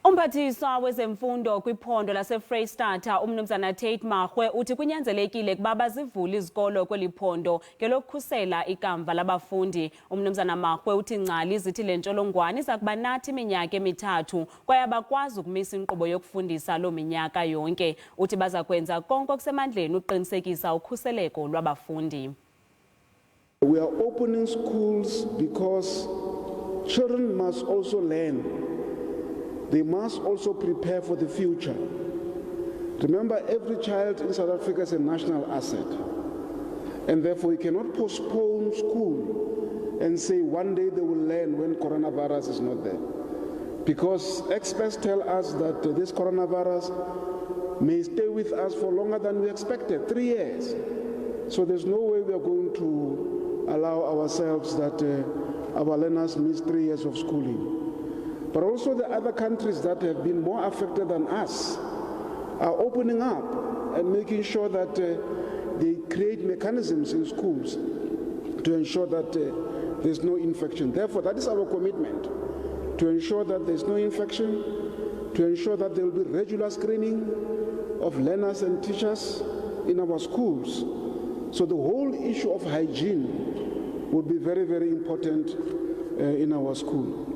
Umphathiswa wezemfundo kwiphondo laseFreystata, Umnumzana Tate Makgoe, uthi kunyanzelekile ukuba bazivule izikolo kweliphondo ngelokhuselela ikamva labafundi. Umnumzana Makgoe uthi iingcali zithi lentsholongwane izakubanathi iiminyaka emithathu, kwaye abakwazi ukumiswa inkqubo yokufundisa lominyaka yonke. Uthi baza kwenza konke okusemandleni uqinisekisa ukhuseleko lwabafundi. We are opening schools because children must also learn. They must also prepare for the future. Remember, every child in South Africa is a national asset. And therefore, we cannot postpone school and say one day they will learn when coronavirus is not there. Because experts tell us that this coronavirus may stay with us for longer than we expected, 3 years. So there's no way we are going to allow ourselves that our learners miss 3 years of schooling. But also the other countries that have been more affected than us are opening up and making sure that they create mechanisms in schools to ensure that there's no infection. Therefore, that is our commitment, to ensure that there's no infection, to ensure that there will be regular screening of learners and teachers in our schools. So the whole issue of hygiene would be very, very important in our school.